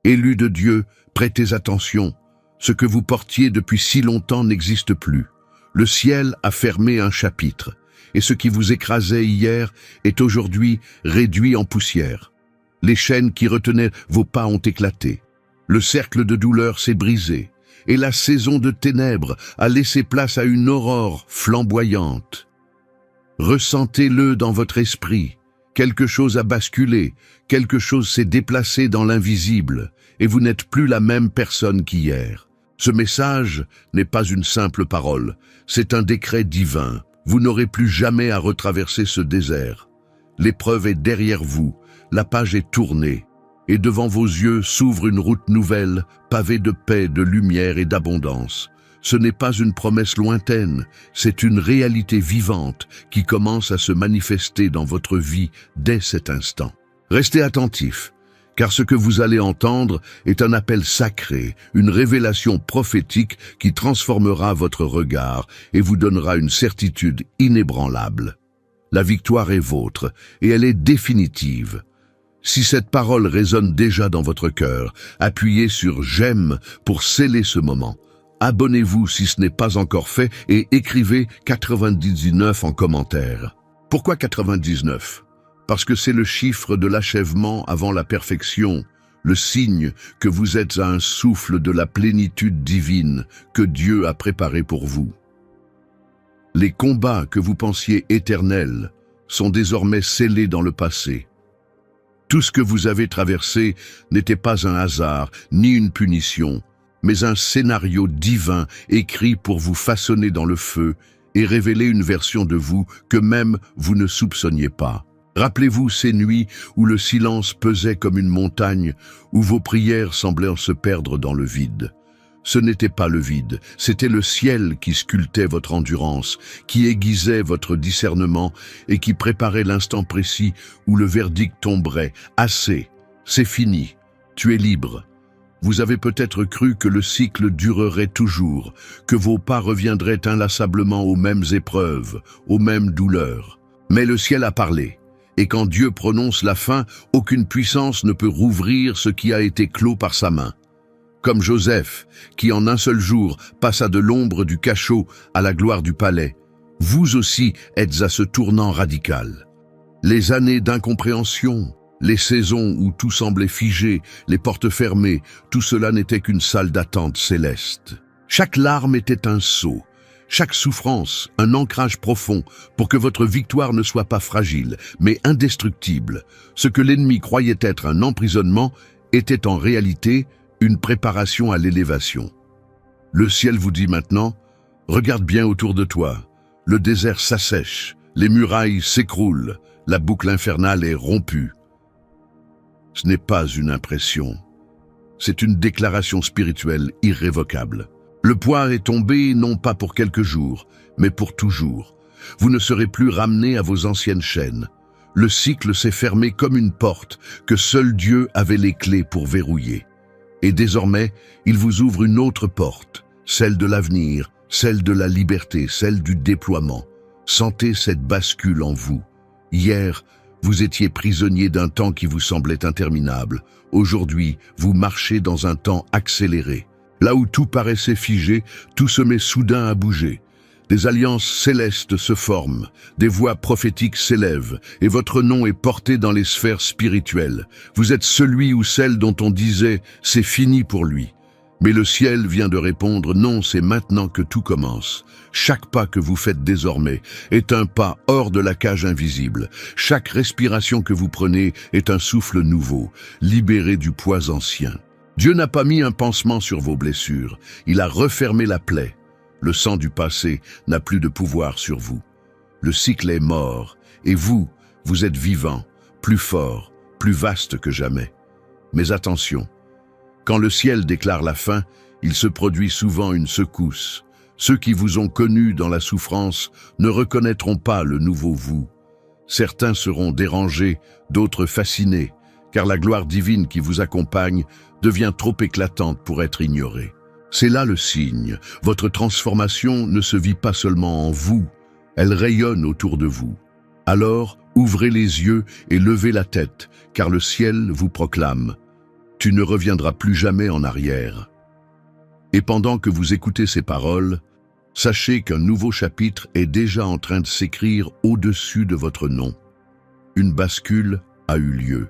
Élus de Dieu, prêtez attention. Ce que vous portiez depuis si longtemps n'existe plus. Le ciel a fermé un chapitre, et ce qui vous écrasait hier est aujourd'hui réduit en poussière. Les chaînes qui retenaient vos pas ont éclaté. Le cercle de douleur s'est brisé, et la saison de ténèbres a laissé place à une aurore flamboyante. Ressentez-le dans votre esprit. Quelque chose a basculé, quelque chose s'est déplacé dans l'invisible, et vous n'êtes plus la même personne qu'hier. Ce message n'est pas une simple parole, c'est un décret divin. Vous n'aurez plus jamais à retraverser ce désert. L'épreuve est derrière vous, la page est tournée, et devant vos yeux s'ouvre une route nouvelle, pavée de paix, de lumière et d'abondance. Ce n'est pas une promesse lointaine, c'est une réalité vivante qui commence à se manifester dans votre vie dès cet instant. Restez attentifs, car ce que vous allez entendre est un appel sacré, une révélation prophétique qui transformera votre regard et vous donnera une certitude inébranlable. La victoire est vôtre, et elle est définitive. Si cette parole résonne déjà dans votre cœur, appuyez sur « J'aime » pour sceller ce moment. Abonnez-vous si ce n'est pas encore fait et écrivez 99 en commentaire. Pourquoi 99? Parce que c'est le chiffre de l'achèvement avant la perfection, le signe que vous êtes à un souffle de la plénitude divine que Dieu a préparé pour vous. Les combats que vous pensiez éternels sont désormais scellés dans le passé. Tout ce que vous avez traversé n'était pas un hasard ni une punition, mais un scénario divin écrit pour vous façonner dans le feu et révéler une version de vous que même vous ne soupçonniez pas. Rappelez-vous ces nuits où le silence pesait comme une montagne, où vos prières semblaient se perdre dans le vide. Ce n'était pas le vide, c'était le ciel qui sculptait votre endurance, qui aiguisait votre discernement et qui préparait l'instant précis où le verdict tomberait. Assez, c'est fini, tu es libre. Vous avez peut-être cru que le cycle durerait toujours, que vos pas reviendraient inlassablement aux mêmes épreuves, aux mêmes douleurs. Mais le ciel a parlé, et quand Dieu prononce la fin, aucune puissance ne peut rouvrir ce qui a été clos par sa main. Comme Joseph, qui en un seul jour passa de l'ombre du cachot à la gloire du palais, vous aussi êtes à ce tournant radical. Les années d'incompréhension, les saisons où tout semblait figé, les portes fermées, tout cela n'était qu'une salle d'attente céleste. Chaque larme était un sceau, chaque souffrance un ancrage profond pour que votre victoire ne soit pas fragile, mais indestructible. Ce que l'ennemi croyait être un emprisonnement était en réalité une préparation à l'élévation. Le ciel vous dit maintenant, regarde bien autour de toi, le désert s'assèche, les murailles s'écroulent, la boucle infernale est rompue. Ce n'est pas une impression, c'est une déclaration spirituelle irrévocable. Le poids est tombé non pas pour quelques jours, mais pour toujours. Vous ne serez plus ramené à vos anciennes chaînes. Le cycle s'est fermé comme une porte que seul Dieu avait les clés pour verrouiller. Et désormais, il vous ouvre une autre porte, celle de l'avenir, celle de la liberté, celle du déploiement. Sentez cette bascule en vous. Hier, vous étiez prisonnier d'un temps qui vous semblait interminable. Aujourd'hui, vous marchez dans un temps accéléré. Là où tout paraissait figé, tout se met soudain à bouger. Des alliances célestes se forment, des voix prophétiques s'élèvent, et votre nom est porté dans les sphères spirituelles. Vous êtes celui ou celle dont on disait « c'est fini pour lui ». Mais le ciel vient de répondre « non, c'est maintenant que tout commence ». Chaque pas que vous faites désormais est un pas hors de la cage invisible. Chaque respiration que vous prenez est un souffle nouveau, libéré du poids ancien. Dieu n'a pas mis un pansement sur vos blessures, il a refermé la plaie. Le sang du passé n'a plus de pouvoir sur vous. Le cycle est mort, et vous êtes vivant, plus fort, plus vaste que jamais. Mais attention, quand le ciel déclare la fin, il se produit souvent une secousse. Ceux qui vous ont connu dans la souffrance ne reconnaîtront pas le nouveau vous. Certains seront dérangés, d'autres fascinés, car la gloire divine qui vous accompagne devient trop éclatante pour être ignorée. C'est là le signe. Votre transformation ne se vit pas seulement en vous, elle rayonne autour de vous. Alors, ouvrez les yeux et levez la tête, car le ciel vous proclame. Tu ne reviendras plus jamais en arrière. Et pendant que vous écoutez ces paroles, sachez qu'un nouveau chapitre est déjà en train de s'écrire au-dessus de votre nom. Une bascule a eu lieu.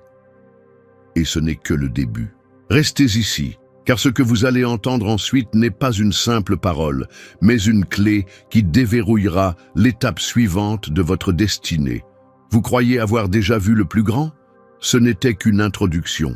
Et ce n'est que le début. Restez ici, car ce que vous allez entendre ensuite n'est pas une simple parole, mais une clé qui déverrouillera l'étape suivante de votre destinée. Vous croyez avoir déjà vu le plus grand? Ce n'était qu'une introduction.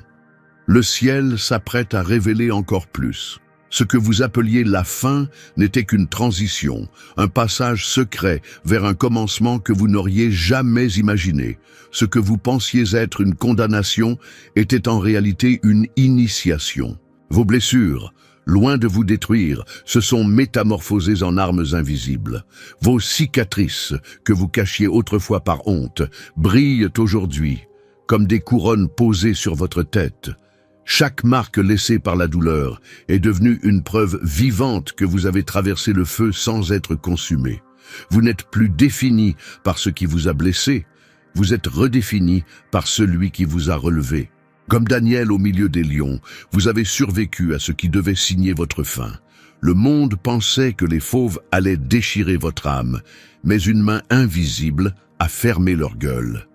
Le ciel s'apprête à révéler encore plus. Ce que vous appeliez la fin n'était qu'une transition, un passage secret vers un commencement que vous n'auriez jamais imaginé. Ce que vous pensiez être une condamnation était en réalité une initiation. Vos blessures, loin de vous détruire, se sont métamorphosées en armes invisibles. Vos cicatrices, que vous cachiez autrefois par honte, brillent aujourd'hui, comme des couronnes posées sur votre tête. Chaque marque laissée par la douleur est devenue une preuve vivante que vous avez traversé le feu sans être consumé. Vous n'êtes plus défini par ce qui vous a blessé, vous êtes redéfini par celui qui vous a relevé. Comme Daniel au milieu des lions, vous avez survécu à ce qui devait signer votre fin. Le monde pensait que les fauves allaient déchirer votre âme, mais une main invisible a fermé leur gueule.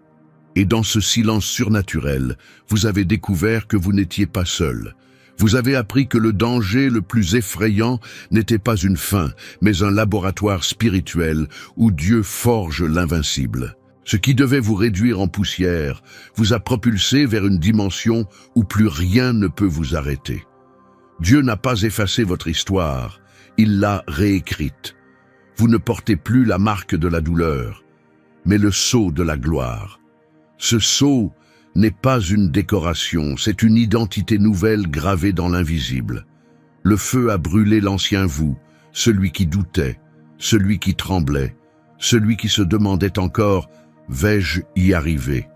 Et dans ce silence surnaturel, vous avez découvert que vous n'étiez pas seul. Vous avez appris que le danger le plus effrayant n'était pas une fin, mais un laboratoire spirituel où Dieu forge l'invincible. Ce qui devait vous réduire en poussière vous a propulsé vers une dimension où plus rien ne peut vous arrêter. Dieu n'a pas effacé votre histoire, il l'a réécrite. Vous ne portez plus la marque de la douleur, mais le sceau de la gloire. Ce sceau n'est pas une décoration, c'est une identité nouvelle gravée dans l'invisible. Le feu a brûlé l'ancien vous, celui qui doutait, celui qui tremblait, celui qui se demandait encore « vais-je y arriver ?»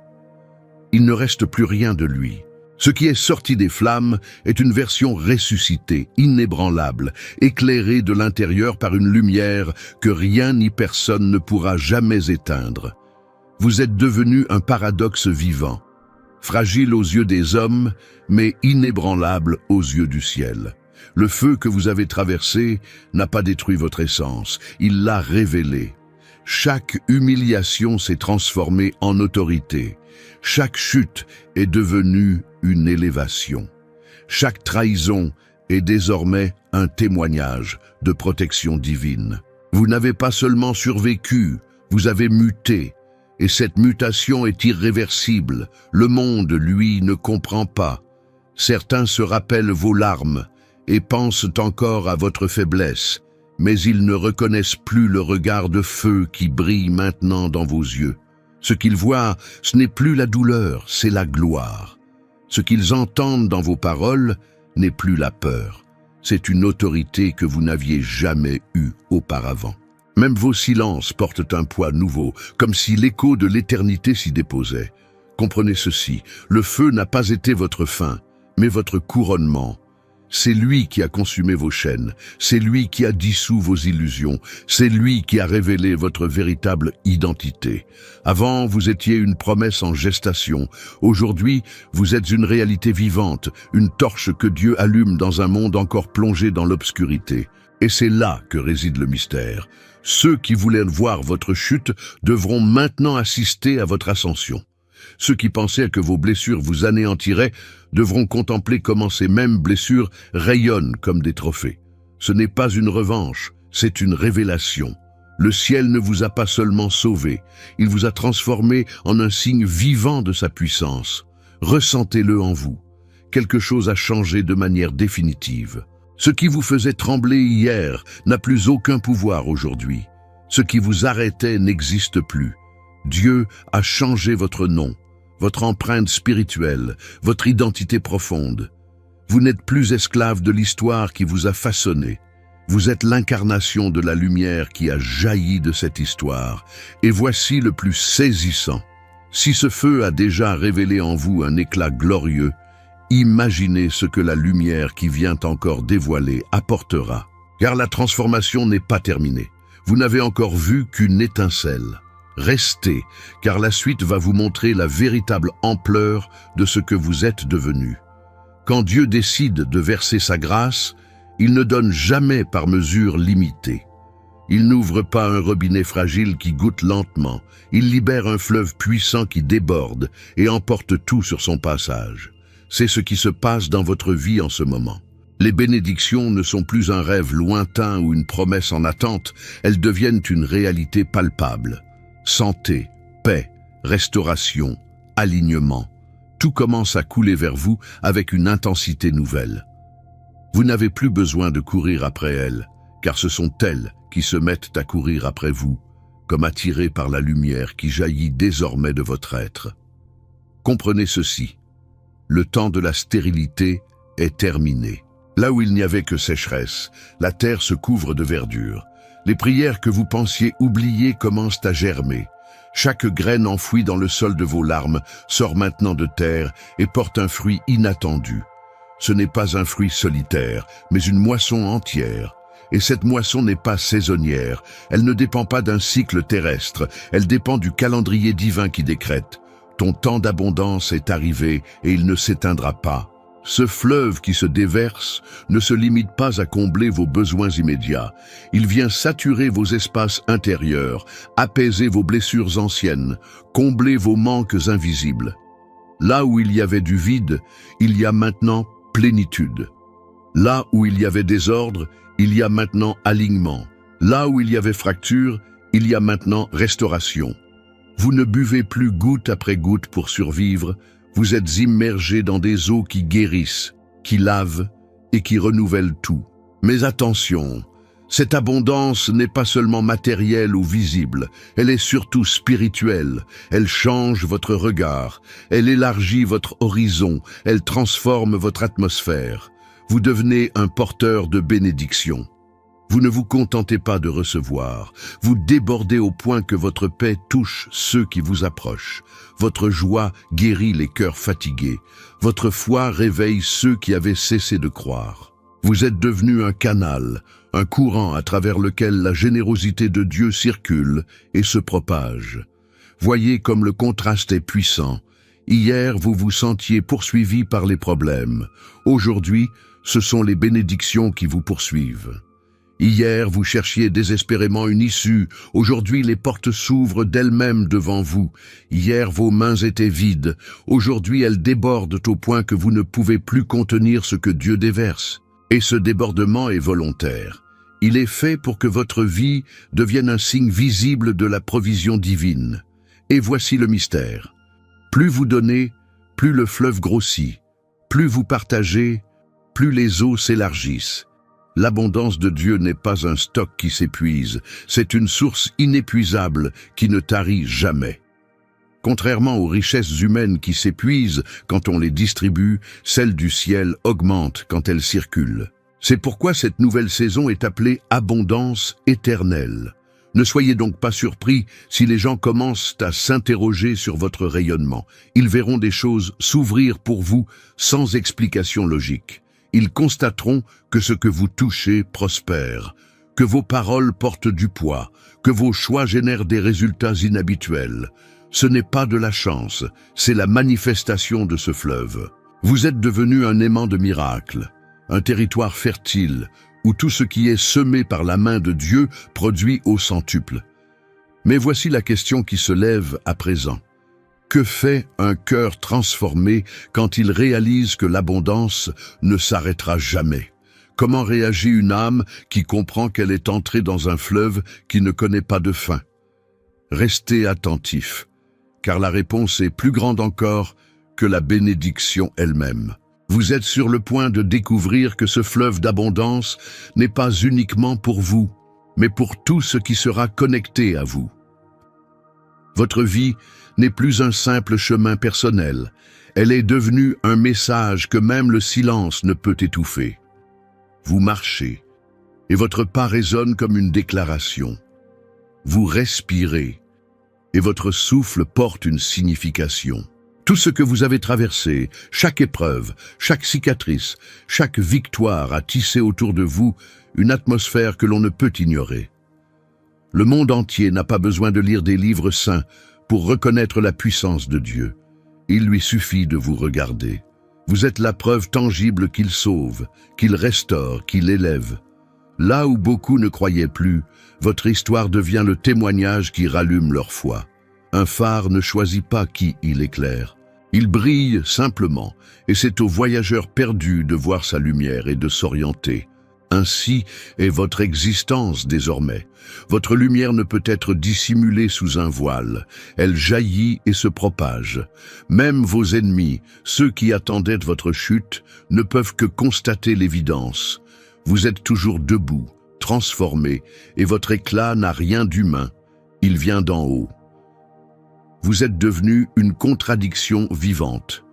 Il ne reste plus rien de lui. Ce qui est sorti des flammes est une version ressuscitée, inébranlable, éclairée de l'intérieur par une lumière que rien ni personne ne pourra jamais éteindre. Vous êtes devenu un paradoxe vivant, fragile aux yeux des hommes, mais inébranlable aux yeux du ciel. Le feu que vous avez traversé n'a pas détruit votre essence, il l'a révélée. Chaque humiliation s'est transformée en autorité. Chaque chute est devenue une élévation. Chaque trahison est désormais un témoignage de protection divine. Vous n'avez pas seulement survécu, vous avez muté. Et cette mutation est irréversible. Le monde, lui, ne comprend pas. Certains se rappellent vos larmes et pensent encore à votre faiblesse, mais ils ne reconnaissent plus le regard de feu qui brille maintenant dans vos yeux. Ce qu'ils voient, ce n'est plus la douleur, c'est la gloire. Ce qu'ils entendent dans vos paroles n'est plus la peur. C'est une autorité que vous n'aviez jamais eue auparavant. Même vos silences portent un poids nouveau, comme si l'écho de l'éternité s'y déposait. Comprenez ceci, le feu n'a pas été votre fin, mais votre couronnement. C'est lui qui a consumé vos chaînes, c'est lui qui a dissous vos illusions, c'est lui qui a révélé votre véritable identité. Avant, vous étiez une promesse en gestation. Aujourd'hui, vous êtes une réalité vivante, une torche que Dieu allume dans un monde encore plongé dans l'obscurité. Et c'est là que réside le mystère. Ceux qui voulaient voir votre chute devront maintenant assister à votre ascension. Ceux qui pensaient que vos blessures vous anéantiraient devront contempler comment ces mêmes blessures rayonnent comme des trophées. Ce n'est pas une revanche, c'est une révélation. Le ciel ne vous a pas seulement sauvé, il vous a transformé en un signe vivant de sa puissance. Ressentez-le en vous. Quelque chose a changé de manière définitive. Ce qui vous faisait trembler hier n'a plus aucun pouvoir aujourd'hui. Ce qui vous arrêtait n'existe plus. Dieu a changé votre nom, votre empreinte spirituelle, votre identité profonde. Vous n'êtes plus esclave de l'histoire qui vous a façonné. Vous êtes l'incarnation de la lumière qui a jailli de cette histoire. Et voici le plus saisissant. Si ce feu a déjà révélé en vous un éclat glorieux, imaginez ce que la lumière qui vient encore dévoiler apportera. Car la transformation n'est pas terminée. Vous n'avez encore vu qu'une étincelle. Restez, car la suite va vous montrer la véritable ampleur de ce que vous êtes devenu. Quand Dieu décide de verser sa grâce, il ne donne jamais par mesure limitée. Il n'ouvre pas un robinet fragile qui goûte lentement. Il libère un fleuve puissant qui déborde et emporte tout sur son passage. C'est ce qui se passe dans votre vie en ce moment. Les bénédictions ne sont plus un rêve lointain ou une promesse en attente, elles deviennent une réalité palpable. Santé, paix, restauration, alignement. Tout commence à couler vers vous avec une intensité nouvelle. Vous n'avez plus besoin de courir après elles, car ce sont elles qui se mettent à courir après vous, comme attirées par la lumière qui jaillit désormais de votre être. Comprenez ceci, le temps de la stérilité est terminé. Là où il n'y avait que sécheresse, la terre se couvre de verdure. Les prières que vous pensiez oublier commencent à germer. Chaque graine enfouie dans le sol de vos larmes sort maintenant de terre et porte un fruit inattendu. Ce n'est pas un fruit solitaire, mais une moisson entière. Et cette moisson n'est pas saisonnière, elle ne dépend pas d'un cycle terrestre, elle dépend du calendrier divin qui décrète. Ton temps d'abondance est arrivé et il ne s'éteindra pas. Ce fleuve qui se déverse ne se limite pas à combler vos besoins immédiats. Il vient saturer vos espaces intérieurs, apaiser vos blessures anciennes, combler vos manques invisibles. Là où il y avait du vide, il y a maintenant plénitude. Là où il y avait désordre, il y a maintenant alignement. Là où il y avait fracture, il y a maintenant restauration. Vous ne buvez plus goutte après goutte pour survivre, vous êtes immergés dans des eaux qui guérissent, qui lavent et qui renouvellent tout. Mais attention, cette abondance n'est pas seulement matérielle ou visible, elle est surtout spirituelle, elle change votre regard, elle élargit votre horizon, elle transforme votre atmosphère. Vous devenez un porteur de bénédiction. Vous ne vous contentez pas de recevoir, vous débordez au point que votre paix touche ceux qui vous approchent. Votre joie guérit les cœurs fatigués, votre foi réveille ceux qui avaient cessé de croire. Vous êtes devenu un canal, un courant à travers lequel la générosité de Dieu circule et se propage. Voyez comme le contraste est puissant. Hier, vous vous sentiez poursuivi par les problèmes. Aujourd'hui, ce sont les bénédictions qui vous poursuivent. Hier, vous cherchiez désespérément une issue. Aujourd'hui, les portes s'ouvrent d'elles-mêmes devant vous. Hier, vos mains étaient vides. Aujourd'hui, elles débordent au point que vous ne pouvez plus contenir ce que Dieu déverse. Et ce débordement est volontaire. Il est fait pour que votre vie devienne un signe visible de la provision divine. Et voici le mystère. Plus vous donnez, plus le fleuve grossit. Plus vous partagez, plus les eaux s'élargissent. L'abondance de Dieu n'est pas un stock qui s'épuise, c'est une source inépuisable qui ne tarit jamais. Contrairement aux richesses humaines qui s'épuisent quand on les distribue, celles du ciel augmentent quand elles circulent. C'est pourquoi cette nouvelle saison est appelée abondance éternelle. Ne soyez donc pas surpris si les gens commencent à s'interroger sur votre rayonnement. Ils verront des choses s'ouvrir pour vous sans explication logique. Ils constateront que ce que vous touchez prospère, que vos paroles portent du poids, que vos choix génèrent des résultats inhabituels. Ce n'est pas de la chance, c'est la manifestation de ce fleuve. Vous êtes devenu un aimant de miracles, un territoire fertile, où tout ce qui est semé par la main de Dieu produit au centuple. Mais voici la question qui se lève à présent. Que fait un cœur transformé quand il réalise que l'abondance ne s'arrêtera jamais? Comment réagit une âme qui comprend qu'elle est entrée dans un fleuve qui ne connaît pas de fin? Restez attentif, car la réponse est plus grande encore que la bénédiction elle-même. Vous êtes sur le point de découvrir que ce fleuve d'abondance n'est pas uniquement pour vous, mais pour tout ce qui sera connecté à vous. Votre vie n'est plus un simple chemin personnel, elle est devenue un message que même le silence ne peut étouffer. Vous marchez, et votre pas résonne comme une déclaration. Vous respirez, et votre souffle porte une signification. Tout ce que vous avez traversé, chaque épreuve, chaque cicatrice, chaque victoire a tissé autour de vous une atmosphère que l'on ne peut ignorer. Le monde entier n'a pas besoin de lire des livres saints pour reconnaître la puissance de Dieu. Il lui suffit de vous regarder. Vous êtes la preuve tangible qu'il sauve, qu'il restaure, qu'il élève. Là où beaucoup ne croyaient plus, votre histoire devient le témoignage qui rallume leur foi. Un phare ne choisit pas qui il éclaire. Il brille simplement, et c'est aux voyageurs perdus de voir sa lumière et de s'orienter. Ainsi est votre existence désormais. Votre lumière ne peut être dissimulée sous un voile. Elle jaillit et se propage. Même vos ennemis, ceux qui attendaient votre chute, ne peuvent que constater l'évidence. Vous êtes toujours debout, transformé, et votre éclat n'a rien d'humain. Il vient d'en haut. Vous êtes devenu une contradiction vivante.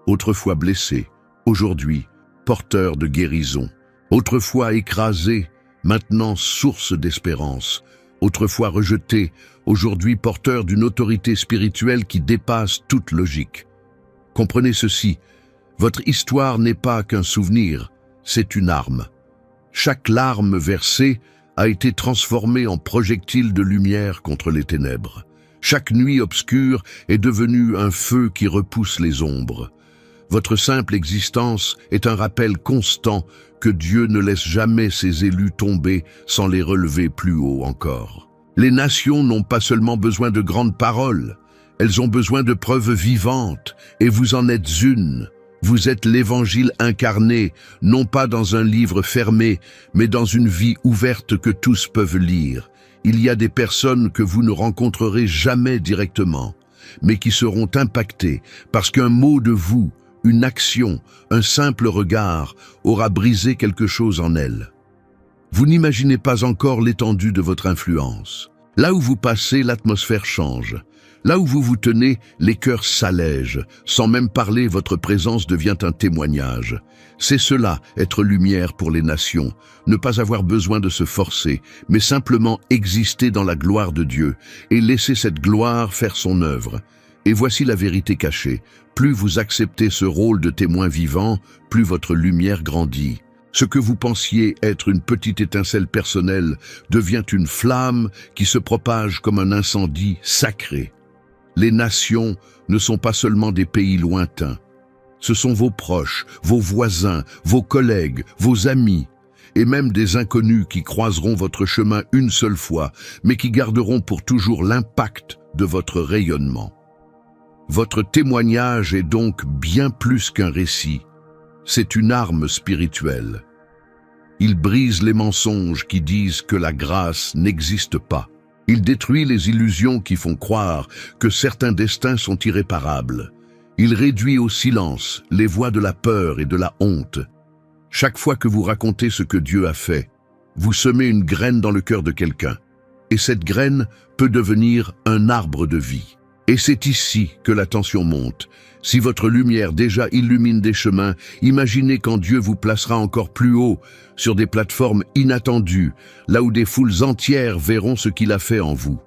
Autrefois blessé, aujourd'hui porteur de guérison. Autrefois écrasé, maintenant source d'espérance. Autrefois rejeté, aujourd'hui porteur d'une autorité spirituelle qui dépasse toute logique. Comprenez ceci, votre histoire n'est pas qu'un souvenir, c'est une arme. Chaque larme versée a été transformée en projectile de lumière contre les ténèbres. Chaque nuit obscure est devenue un feu qui repousse les ombres. Votre simple existence est un rappel constant que Dieu ne laisse jamais ses élus tomber sans les relever plus haut encore. Les nations n'ont pas seulement besoin de grandes paroles, elles ont besoin de preuves vivantes, et vous en êtes une. Vous êtes l'Évangile incarné, non pas dans un livre fermé, mais dans une vie ouverte que tous peuvent lire. Il y a des personnes que vous ne rencontrerez jamais directement, mais qui seront impactées parce qu'un mot de vous, une action, un simple regard aura brisé quelque chose en elles. Vous n'imaginez pas encore l'étendue de votre influence. Là où vous passez, l'atmosphère change. Là où vous vous tenez, les cœurs s'allègent. Sans même parler, votre présence devient un témoignage. C'est cela, être lumière pour les nations. Ne pas avoir besoin de se forcer, mais simplement exister dans la gloire de Dieu et laisser cette gloire faire son œuvre. Et voici la vérité cachée. Plus vous acceptez ce rôle de témoin vivant, plus votre lumière grandit. Ce que vous pensiez être une petite étincelle personnelle devient une flamme qui se propage comme un incendie sacré. Les nations ne sont pas seulement des pays lointains. Ce sont vos proches, vos voisins, vos collègues, vos amis, et même des inconnus qui croiseront votre chemin une seule fois, mais qui garderont pour toujours l'impact de votre rayonnement. Votre témoignage est donc bien plus qu'un récit. C'est une arme spirituelle. Il brise les mensonges qui disent que la grâce n'existe pas. Il détruit les illusions qui font croire que certains destins sont irréparables. Il réduit au silence les voix de la peur et de la honte. Chaque fois que vous racontez ce que Dieu a fait, vous semez une graine dans le cœur de quelqu'un. Et cette graine peut devenir un arbre de vie. Et c'est ici que la tension monte. Si votre lumière déjà illumine des chemins, imaginez quand Dieu vous placera encore plus haut, sur des plateformes inattendues, là où des foules entières verront ce qu'il a fait en vous.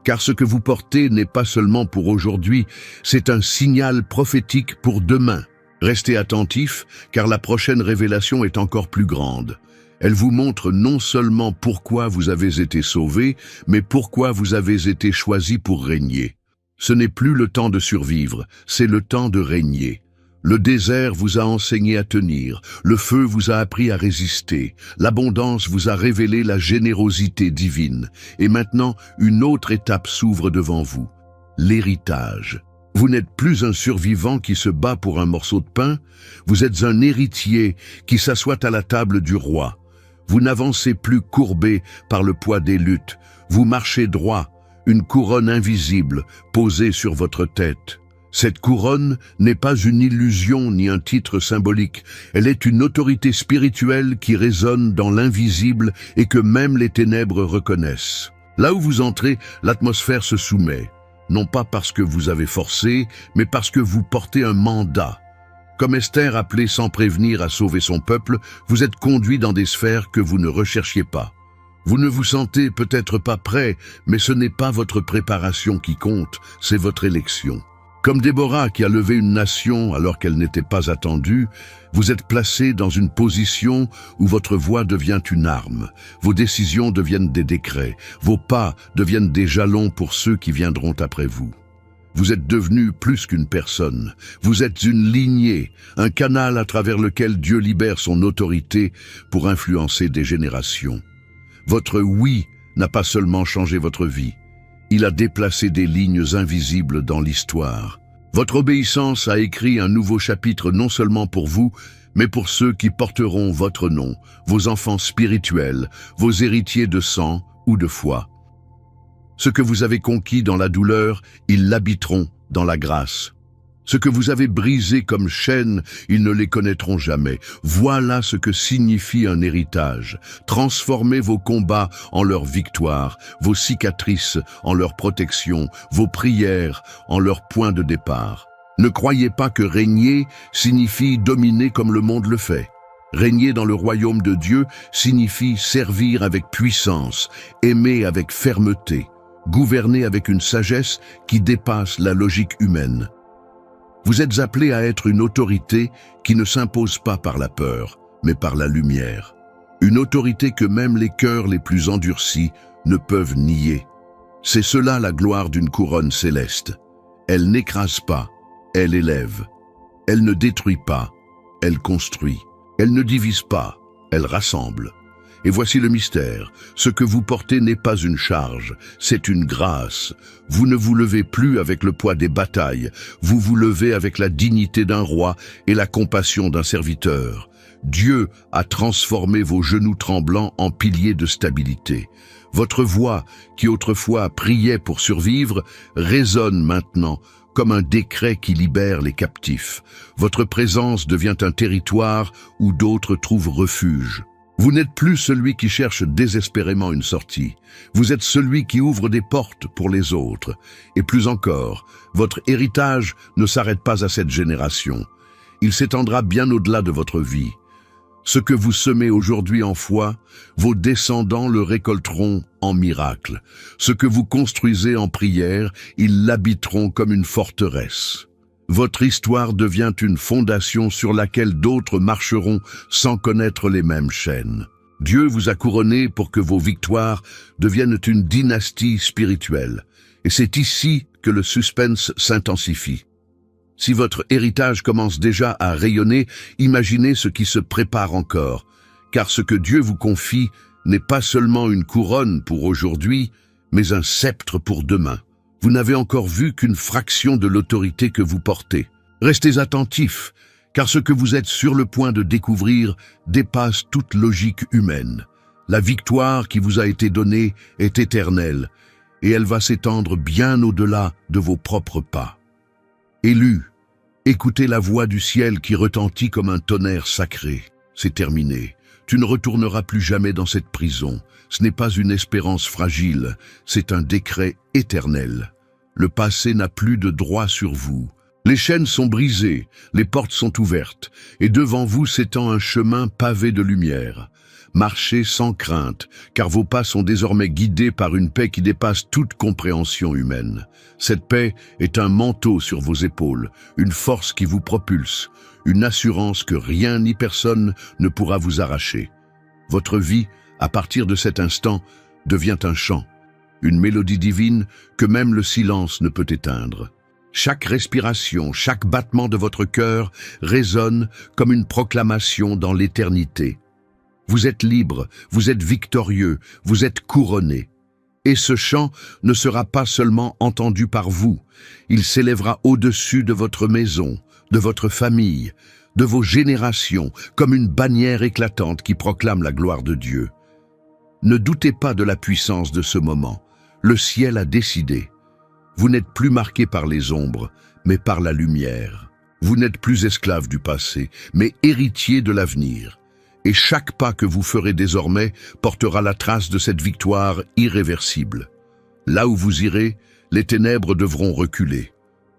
Car ce que vous portez n'est pas seulement pour aujourd'hui, c'est un signal prophétique pour demain. Restez attentifs, car la prochaine révélation est encore plus grande. Elle vous montre non seulement pourquoi vous avez été sauvés, mais pourquoi vous avez été choisis pour régner. Ce n'est plus le temps de survivre, c'est le temps de régner. Le désert vous a enseigné à tenir, le feu vous a appris à résister, l'abondance vous a révélé la générosité divine. Et maintenant, une autre étape s'ouvre devant vous, l'héritage. Vous n'êtes plus un survivant qui se bat pour un morceau de pain, vous êtes un héritier qui s'assoit à la table du roi. Vous n'avancez plus courbé par le poids des luttes, vous marchez droit, une couronne invisible posée sur votre tête. Cette couronne n'est pas une illusion ni un titre symbolique, elle est une autorité spirituelle qui résonne dans l'invisible et que même les ténèbres reconnaissent. Là où vous entrez, l'atmosphère se soumet, non pas parce que vous avez forcé, mais parce que vous portez un mandat. Comme Esther appelée sans prévenir à sauver son peuple, vous êtes conduit dans des sphères que vous ne recherchiez pas. Vous ne vous sentez peut-être pas prêt, mais ce n'est pas votre préparation qui compte, c'est votre élection. Comme Déborah qui a levé une nation alors qu'elle n'était pas attendue, vous êtes placé dans une position où votre voix devient une arme, vos décisions deviennent des décrets, vos pas deviennent des jalons pour ceux qui viendront après vous. Vous êtes devenu plus qu'une personne. Vous êtes une lignée, un canal à travers lequel Dieu libère son autorité pour influencer des générations. Votre oui n'a pas seulement changé votre vie, il a déplacé des lignes invisibles dans l'histoire. Votre obéissance a écrit un nouveau chapitre non seulement pour vous, mais pour ceux qui porteront votre nom, vos enfants spirituels, vos héritiers de sang ou de foi. Ce que vous avez conquis dans la douleur, ils l'habiteront dans la grâce. Ce que vous avez brisé comme chaîne, ils ne les connaîtront jamais. Voilà ce que signifie un héritage. Transformez vos combats en leur victoire, vos cicatrices en leur protection, vos prières en leur point de départ. Ne croyez pas que régner signifie dominer comme le monde le fait. Régner dans le royaume de Dieu signifie servir avec puissance, aimer avec fermeté, gouverner avec une sagesse qui dépasse la logique humaine. Vous êtes appelés à être une autorité qui ne s'impose pas par la peur, mais par la lumière. Une autorité que même les cœurs les plus endurcis ne peuvent nier. C'est cela la gloire d'une couronne céleste. Elle n'écrase pas, elle élève. Elle ne détruit pas, elle construit. Elle ne divise pas, elle rassemble. Et voici le mystère, ce que vous portez n'est pas une charge, c'est une grâce. Vous ne vous levez plus avec le poids des batailles, vous vous levez avec la dignité d'un roi et la compassion d'un serviteur. Dieu a transformé vos genoux tremblants en piliers de stabilité. Votre voix, qui autrefois priait pour survivre, résonne maintenant comme un décret qui libère les captifs. Votre présence devient un territoire où d'autres trouvent refuge. Vous n'êtes plus celui qui cherche désespérément une sortie. Vous êtes celui qui ouvre des portes pour les autres. Et plus encore, votre héritage ne s'arrête pas à cette génération. Il s'étendra bien au-delà de votre vie. Ce que vous semez aujourd'hui en foi, vos descendants le récolteront en miracle. Ce que vous construisez en prière, ils l'habiteront comme une forteresse. Votre histoire devient une fondation sur laquelle d'autres marcheront sans connaître les mêmes chaînes. Dieu vous a couronné pour que vos victoires deviennent une dynastie spirituelle. Et c'est ici que le suspense s'intensifie. Si votre héritage commence déjà à rayonner, imaginez ce qui se prépare encore. Car ce que Dieu vous confie n'est pas seulement une couronne pour aujourd'hui, mais un sceptre pour demain. Vous n'avez encore vu qu'une fraction de l'autorité que vous portez. Restez attentifs, car ce que vous êtes sur le point de découvrir dépasse toute logique humaine. La victoire qui vous a été donnée est éternelle, et elle va s'étendre bien au-delà de vos propres pas. Élus, écoutez la voix du ciel qui retentit comme un tonnerre sacré. C'est terminé. Tu ne retourneras plus jamais dans cette prison. Ce n'est pas une espérance fragile, c'est un décret éternel. Le passé n'a plus de droit sur vous. Les chaînes sont brisées, les portes sont ouvertes, et devant vous s'étend un chemin pavé de lumière. Marchez sans crainte, car vos pas sont désormais guidés par une paix qui dépasse toute compréhension humaine. Cette paix est un manteau sur vos épaules, une force qui vous propulse, une assurance que rien ni personne ne pourra vous arracher. Votre vie, à partir de cet instant, devient un chant, une mélodie divine que même le silence ne peut éteindre. Chaque respiration, chaque battement de votre cœur résonne comme une proclamation dans l'éternité. Vous êtes libre, vous êtes victorieux, vous êtes couronné. Et ce chant ne sera pas seulement entendu par vous, il s'élèvera au-dessus de votre maison, de votre famille, de vos générations, comme une bannière éclatante qui proclame la gloire de Dieu. Ne doutez pas de la puissance de ce moment. Le ciel a décidé. Vous n'êtes plus marqué par les ombres, mais par la lumière. Vous n'êtes plus esclave du passé, mais héritier de l'avenir. Et chaque pas que vous ferez désormais portera la trace de cette victoire irréversible. Là où vous irez, les ténèbres devront reculer.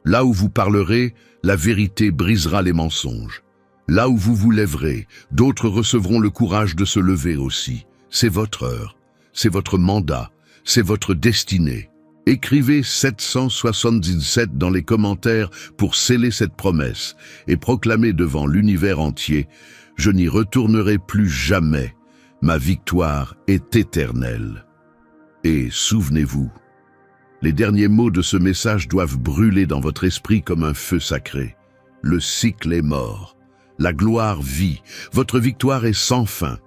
Là où vous parlerez, la vérité brisera les mensonges. Là où vous vous lèverez, d'autres recevront le courage de se lever aussi. C'est votre heure, c'est votre mandat, c'est votre destinée. Écrivez 777 dans les commentaires pour sceller cette promesse et proclamer devant l'univers entier « Je n'y retournerai plus jamais, ma victoire est éternelle. » Et souvenez-vous, Les derniers mots de ce message doivent brûler dans votre esprit comme un feu sacré. Le cycle est mort. La gloire vit. Votre victoire est sans fin.